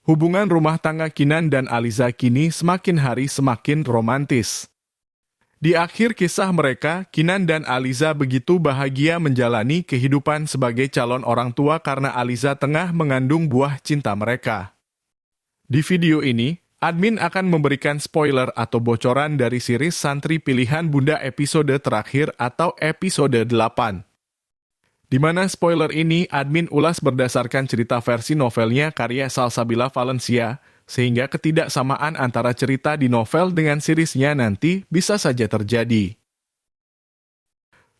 Hubungan rumah tangga Kinan dan Aliza kini semakin hari semakin romantis. Di akhir kisah mereka, Kinan dan Aliza begitu bahagia menjalani kehidupan sebagai calon orang tua karena Aliza tengah mengandung buah cinta mereka. Di video ini, admin akan memberikan spoiler atau bocoran dari series Santri Pilihan Bunda episode terakhir atau episode 8. Di mana spoiler ini admin ulas berdasarkan cerita versi novelnya karya Salsabila Valencia, sehingga ketidaksamaan antara cerita di novel dengan seriesnya nanti bisa saja terjadi.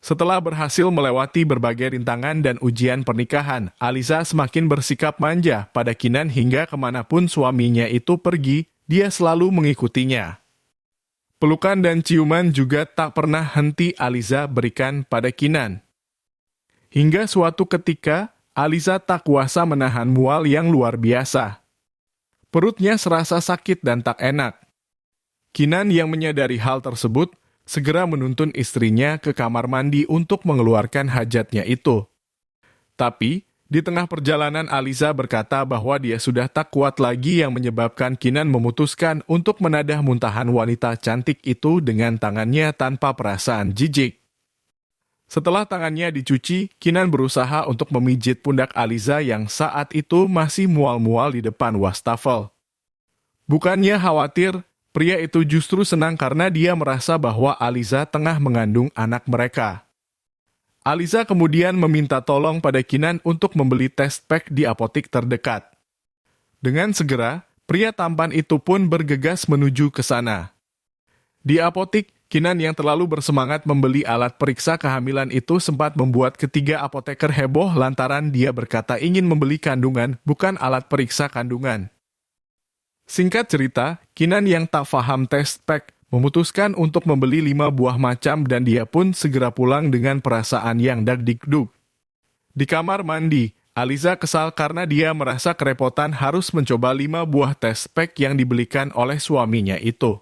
Setelah berhasil melewati berbagai rintangan dan ujian pernikahan, Aliza semakin bersikap manja pada Kinan hingga kemanapun suaminya itu pergi, dia selalu mengikutinya. Pelukan dan ciuman juga tak pernah henti Aliza berikan pada Kinan. Hingga suatu ketika, Aliza tak kuasa menahan mual yang luar biasa. Perutnya serasa sakit dan tak enak. Kinan yang menyadari hal tersebut, segera menuntun istrinya ke kamar mandi untuk mengeluarkan hajatnya itu. Tapi, di tengah perjalanan Aliza berkata bahwa dia sudah tak kuat lagi yang menyebabkan Kinan memutuskan untuk menadah muntahan wanita cantik itu dengan tangannya tanpa perasaan jijik. Setelah tangannya dicuci, Kinan berusaha untuk memijit pundak Aliza yang saat itu masih mual-mual di depan wastafel. Bukannya khawatir, pria itu justru senang karena dia merasa bahwa Aliza tengah mengandung anak mereka. Aliza kemudian meminta tolong pada Kinan untuk membeli test pack di apotik terdekat. Dengan segera, pria tampan itu pun bergegas menuju ke sana. Di apotik, Kinan yang terlalu bersemangat membeli alat periksa kehamilan itu sempat membuat ketiga apoteker heboh lantaran dia berkata ingin membeli kandungan, bukan alat periksa kandungan. Singkat cerita, Kinan yang tak paham test pack memutuskan untuk membeli 5 buah macam dan dia pun segera pulang dengan perasaan yang dagdikduk. Di kamar mandi, Aliza kesal karena dia merasa kerepotan harus mencoba 5 buah test pack yang dibelikan oleh suaminya itu.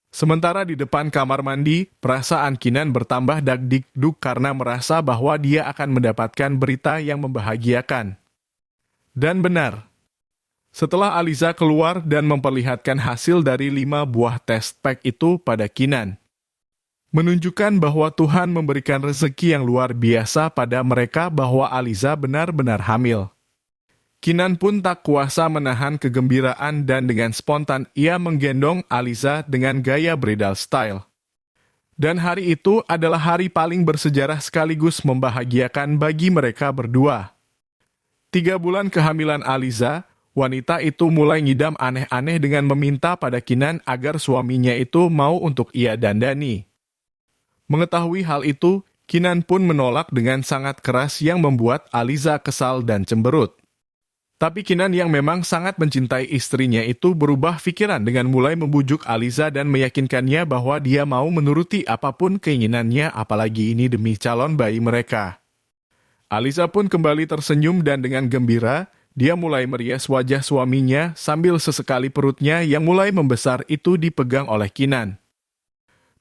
Sementara di depan kamar mandi, perasaan Kinan bertambah dagdikduk karena merasa bahwa dia akan mendapatkan berita yang membahagiakan. Dan benar. Setelah Aliza keluar dan memperlihatkan hasil dari 5 buah test pack itu pada Kinan, menunjukkan bahwa Tuhan memberikan rezeki yang luar biasa pada mereka bahwa Aliza benar-benar hamil. Kinan pun tak kuasa menahan kegembiraan dan dengan spontan ia menggendong Aliza dengan gaya bridal style. Dan hari itu adalah hari paling bersejarah sekaligus membahagiakan bagi mereka berdua. 3 bulan kehamilan Aliza, wanita itu mulai ngidam aneh-aneh dengan meminta pada Kinan agar suaminya itu mau untuk ia dandani. Mengetahui hal itu, Kinan pun menolak dengan sangat keras yang membuat Aliza kesal dan cemberut. Tapi Kinan yang memang sangat mencintai istrinya itu berubah pikiran dengan mulai membujuk Aliza dan meyakinkannya bahwa dia mau menuruti apapun keinginannya apalagi ini demi calon bayi mereka. Aliza pun kembali tersenyum dan dengan gembira, dia mulai merias wajah suaminya sambil sesekali perutnya yang mulai membesar itu dipegang oleh Kinan.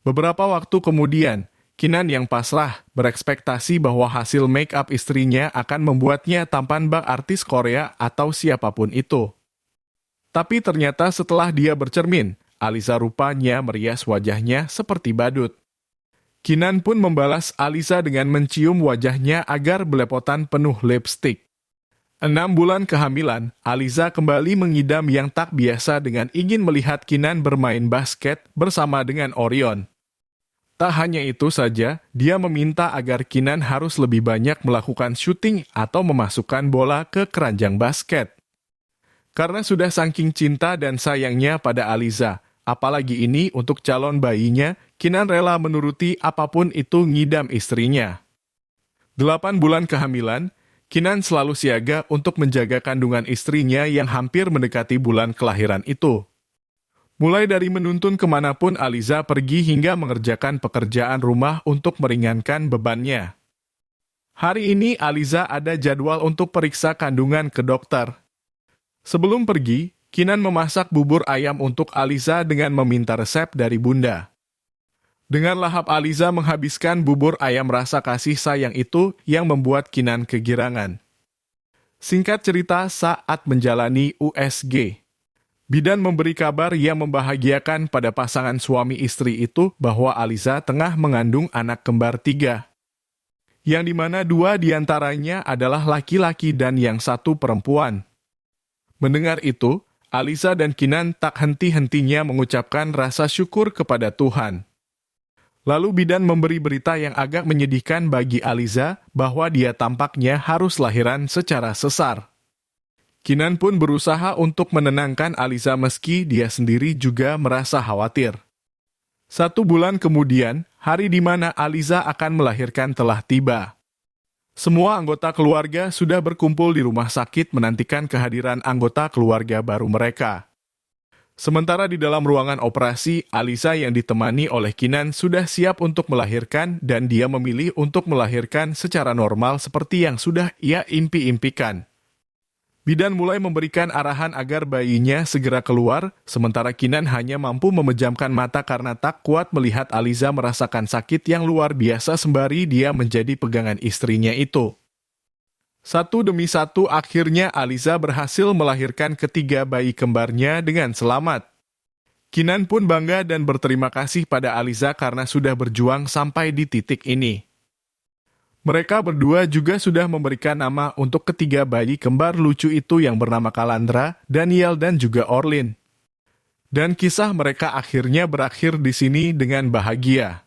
Beberapa waktu kemudian, Kinan yang pasrah berekspektasi bahwa hasil make-up istrinya akan membuatnya tampan bak artis Korea atau siapapun itu. Tapi ternyata setelah dia bercermin, Aliza rupanya merias wajahnya seperti badut. Kinan pun membalas Aliza dengan mencium wajahnya agar belepotan penuh lipstik. 6 bulan kehamilan, Aliza kembali mengidam yang tak biasa dengan ingin melihat Kinan bermain basket bersama dengan Orion. Tak hanya itu saja, dia meminta agar Kinan harus lebih banyak melakukan syuting atau memasukkan bola ke keranjang basket. Karena sudah saking cinta dan sayangnya pada Aliza, apalagi ini untuk calon bayinya, Kinan rela menuruti apapun itu ngidam istrinya. 8 bulan kehamilan, Kinan selalu siaga untuk menjaga kandungan istrinya yang hampir mendekati bulan kelahiran itu. Mulai dari menuntun kemanapun Aliza pergi hingga mengerjakan pekerjaan rumah untuk meringankan bebannya. Hari ini Aliza ada jadwal untuk periksa kandungan ke dokter. Sebelum pergi, Kinan memasak bubur ayam untuk Aliza dengan meminta resep dari Bunda. Dengan lahap Aliza menghabiskan bubur ayam rasa kasih sayang itu yang membuat Kinan kegirangan. Singkat cerita, saat menjalani USG, bidan memberi kabar yang membahagiakan pada pasangan suami istri itu bahwa Aliza tengah mengandung anak kembar 3, yang dimana 2 diantaranya adalah laki-laki dan yang 1 perempuan. Mendengar itu, Aliza dan Kinan tak henti-hentinya mengucapkan rasa syukur kepada Tuhan. Lalu bidan memberi berita yang agak menyedihkan bagi Aliza bahwa dia tampaknya harus lahiran secara sesar. Kinan pun berusaha untuk menenangkan Aliza meski dia sendiri juga merasa khawatir. 1 bulan kemudian, hari di mana Aliza akan melahirkan telah tiba. Semua anggota keluarga sudah berkumpul di rumah sakit menantikan kehadiran anggota keluarga baru mereka. Sementara di dalam ruangan operasi, Aliza yang ditemani oleh Kinan sudah siap untuk melahirkan dan dia memilih untuk melahirkan secara normal seperti yang sudah ia impi-impikan. Bidan mulai memberikan arahan agar bayinya segera keluar, sementara Kinan hanya mampu memejamkan mata karena tak kuat melihat Aliza merasakan sakit yang luar biasa sembari dia menjadi pegangan istrinya itu. 1 demi 1 akhirnya Aliza berhasil melahirkan ketiga bayi kembarnya dengan selamat. Kinan pun bangga dan berterima kasih pada Aliza karena sudah berjuang sampai di titik ini. Mereka berdua juga sudah memberikan nama untuk ketiga bayi kembar lucu itu yang bernama Kalandra, Daniel dan juga Orlin. Dan kisah mereka akhirnya berakhir di sini dengan bahagia.